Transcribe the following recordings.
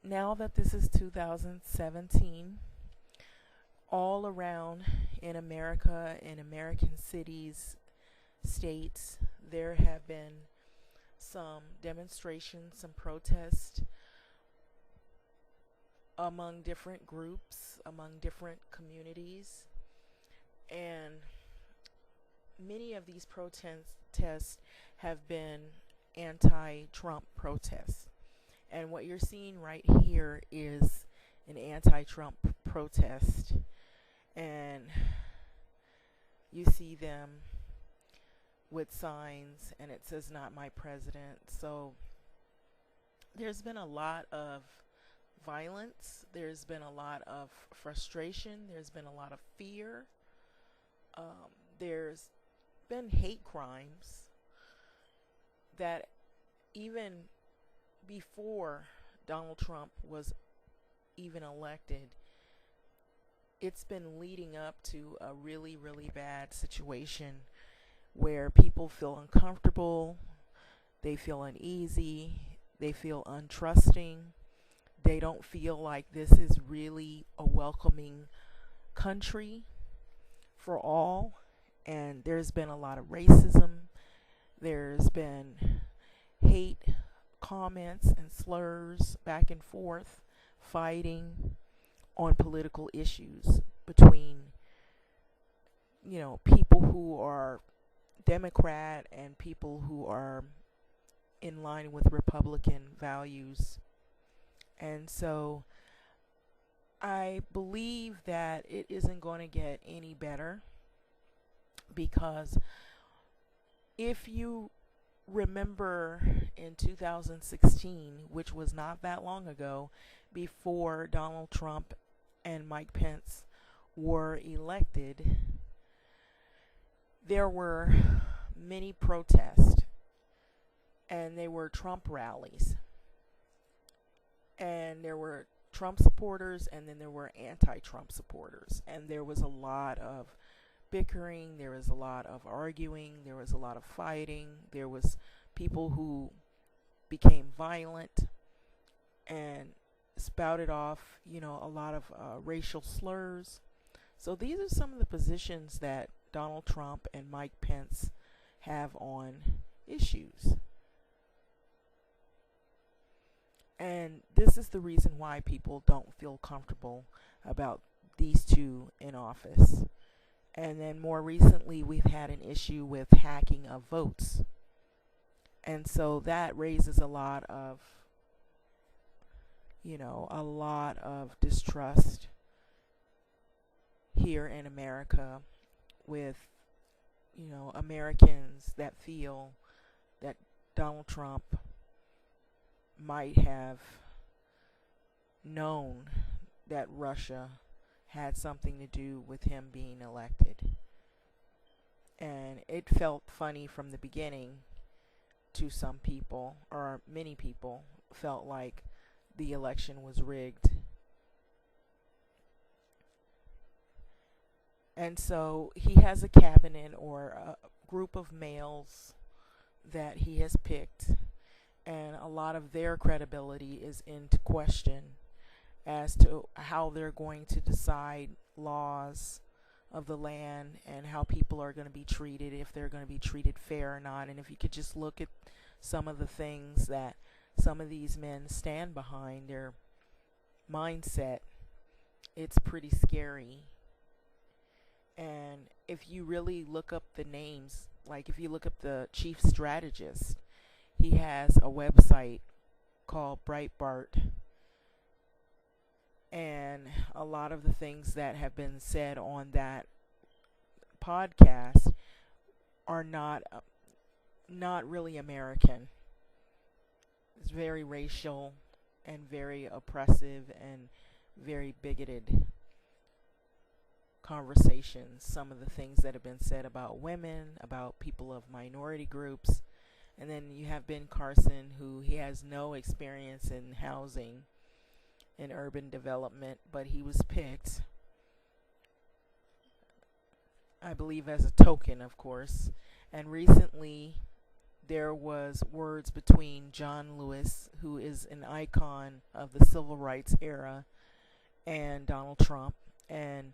now that this is 2017, all around in America, in American cities, states, there have been some demonstrations, some protests among different groups, among different communities, and many of these protests have been anti-Trump protests. And what you're seeing right here is an anti-Trump protest. And you see them with signs and it says "Not my president." So there's been a lot of violence, there's been a lot of frustration, there's been a lot of fear, there's been hate crimes that even before Donald Trump was even elected, it's been leading up to a really, really bad situation where people feel uncomfortable, they feel uneasy, they feel untrusting, they don't feel like this is really a welcoming country for all. And there's been a lot of racism, there's been hate comments and slurs back and forth, fighting on political issues between, people who are Democrat and people who are in line with Republican values. And so I believe that it isn't going to get any better, because if you remember in 2016, which was not that long ago, before Donald Trump and Mike Pence were elected, there were many protests and they were Trump rallies. And there were Trump supporters and then there were anti-Trump supporters. And there was a lot of bickering, there was a lot of arguing, there was a lot of fighting, there was people who became violent and spouted off, a lot of racial slurs. So these are some of the positions that Donald Trump and Mike Pence have on issues. And this is the reason why people don't feel comfortable about these two in office. And then more recently, we've had an issue with hacking of votes. And so that raises a lot of distrust here in America with, Americans that feel that Donald Trump might have known that Russia had something to do with him being elected. And it felt funny from the beginning to some people, or many people felt like the election was rigged. And so he has a cabinet or a group of males that he has picked, and a lot of their credibility is into question as to how they're going to decide laws of the land and how people are going to be treated, if they're going to be treated fair or not. And if you could just look at some of the things that some of these men stand behind, their mindset, it's pretty scary. And if you really look up the names, like if you look up the chief strategist, he has a website called Breitbart, and a lot of the things that have been said on that podcast are not really American. It's very racial and very oppressive and very bigoted conversations. Some of the things that have been said about women, about people of minority groups. And then you have Ben Carson, who he has no experience in housing, in urban development, but he was picked, I believe, as a token, of course. And recently there was words between John Lewis, who is an icon of the civil rights era, and Donald Trump. And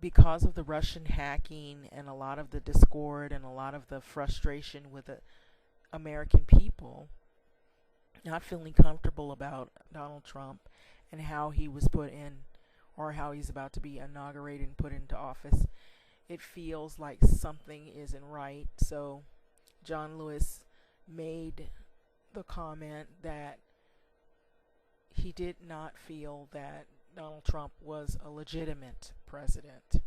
because of the Russian hacking and a lot of the discord and a lot of the frustration with the American people not feeling comfortable about Donald Trump and how he was put in, or how he's about to be inaugurated and put into office, it feels like something isn't right. So John Lewis made the comment that he did not feel that Donald Trump was a legitimate president,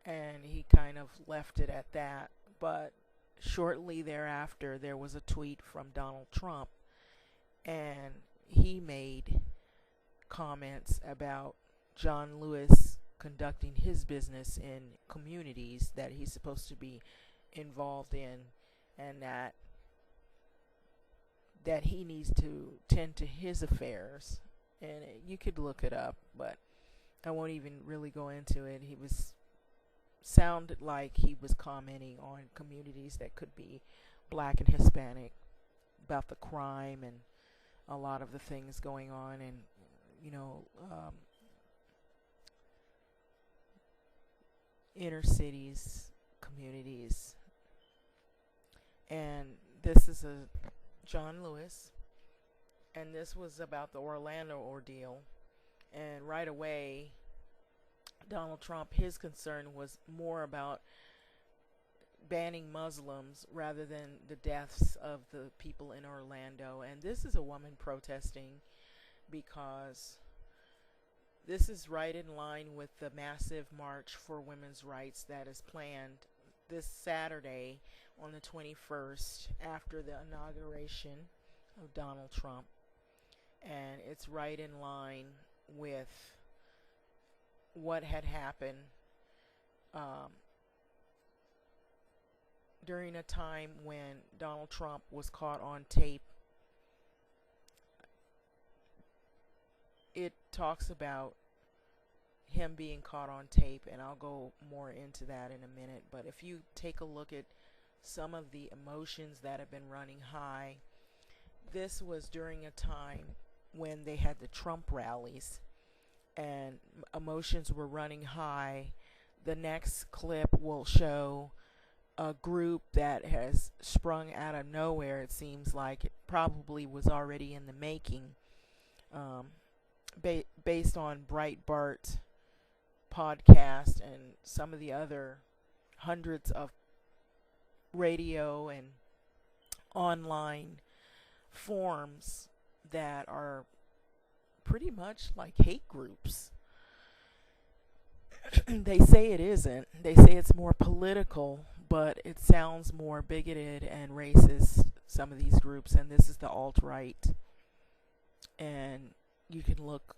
and he kind of left it at that. But shortly thereafter, there was a tweet from Donald Trump, and he made comments about John Lewis conducting his business in communities that he's supposed to be involved in, and that he needs to tend to his affairs. And you could look it up, but I won't even really go into it. He sounded like he was commenting on communities that could be black and Hispanic, about the crime and a lot of the things going on, and inner cities, communities. And this is a John Lewis, and this was about the Orlando ordeal. And right away, Donald Trump, his concern was more about banning Muslims rather than the deaths of the people in Orlando. And this is a woman protesting because this is right in line with the massive march for women's rights that is planned this Saturday on the 21st after the inauguration of Donald Trump. And it's right in line with what had happened during a time when Donald Trump was caught on tape. It talks about him being caught on tape, and I'll go more into that in a minute. But if you take a look at some of the emotions that have been running high, this was during a time when they had the Trump rallies and emotions were running high. The next clip will show a group that has sprung out of nowhere. It seems like it probably was already in the making, based on Breitbart podcast and some of the other hundreds of radio and online forums that are pretty much like hate groups. They say it isn't. They say it's more political, but it sounds more bigoted and racist, some of these groups. And this is the alt-right. And you can look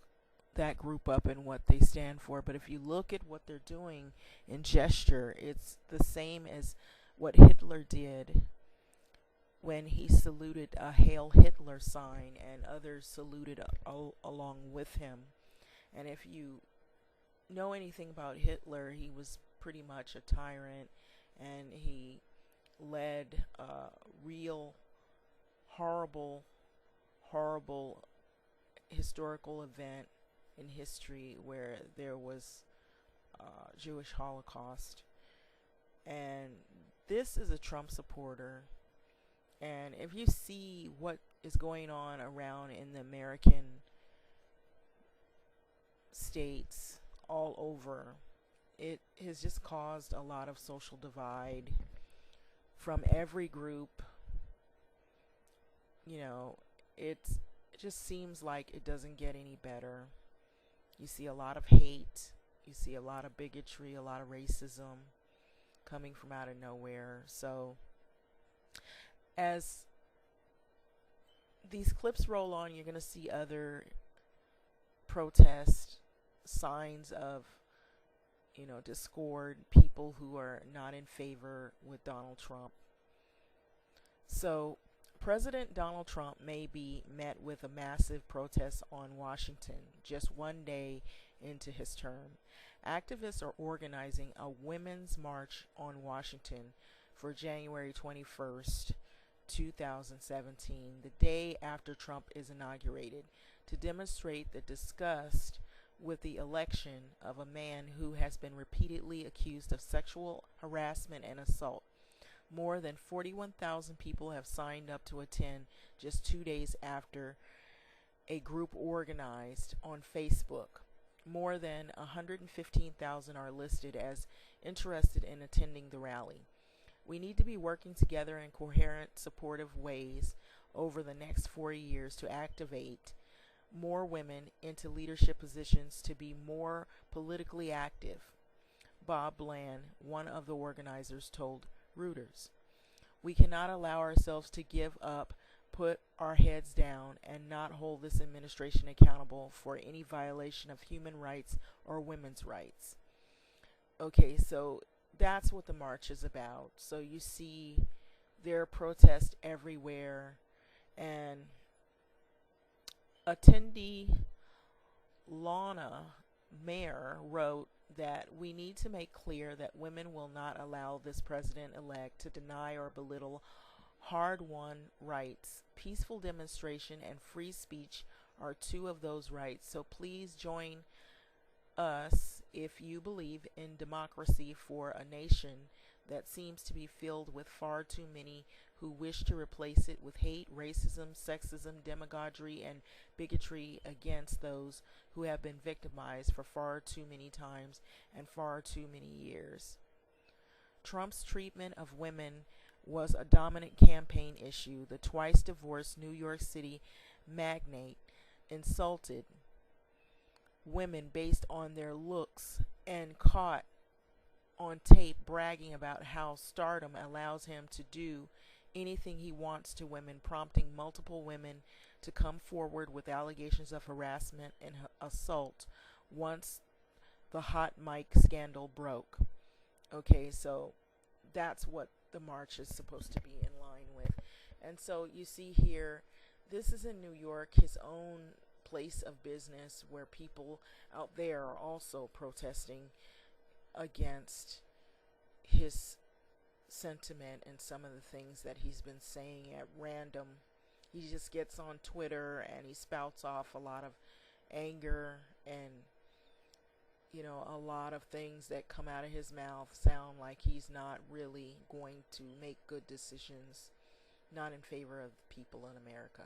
that group up and what they stand for. But if you look at what they're doing in gesture, it's the same as what Hitler did when he saluted a Hail Hitler sign, and others saluted along with him. And if you know anything about Hitler, he was pretty much a tyrant, and he led a real horrible historical event in history where there was Jewish Holocaust. And this is a Trump supporter. And if you see what is going on around in the American states all over, it has just caused a lot of social divide from every group. It just seems like it doesn't get any better. You see a lot of hate, you see a lot of bigotry, a lot of racism coming from out of nowhere. So as these clips roll on, you're going to see other protest signs of discord, people who are not in favor with Donald Trump. So President Donald Trump may be met with a massive protest on Washington just one day into his term. Activists are organizing a women's march on Washington for January 21st, 2017, the day after Trump is inaugurated, to demonstrate the disgust with the election of a man who has been repeatedly accused of sexual harassment and assault. More than 41,000 people have signed up to attend just 2 days after a group organized on Facebook. More than 115,000 are listed as interested in attending the rally. We need to be working together in coherent, supportive ways over the next 4 years to activate more women into leadership positions to be more politically active, Bob Bland, one of the organizers, told Reuters. We cannot allow ourselves to give up, put our heads down, and not hold this administration accountable for any violation of human rights or women's rights. Okay, so that's what the march is about. So you see there are protests everywhere, and attendee Lana Mayer wrote that we need to make clear that women will not allow this president-elect to deny or belittle hard-won rights. Peaceful demonstration and free speech are two of those rights. So please join us if you believe in democracy for a nation that seems to be filled with far too many who wish to replace it with hate, racism, sexism, demagoguery, and bigotry against those who have been victimized for far too many times and far too many years. Trump's treatment of women was a dominant campaign issue. The twice divorced New York City magnate insulted women based on their looks and caught on tape bragging about how stardom allows him to do anything he wants to women, prompting multiple women to come forward with allegations of harassment and assault once the hot mic scandal broke. Okay, so that's what the march is supposed to be in line with. And so you see here, this is in New York, his own place of business, where people out there are also protesting against his sentiment and some of the things that he's been saying at random. He just gets on Twitter and he spouts off a lot of anger, and a lot of things that come out of his mouth sound like he's not really going to make good decisions, not in favor of the people in America.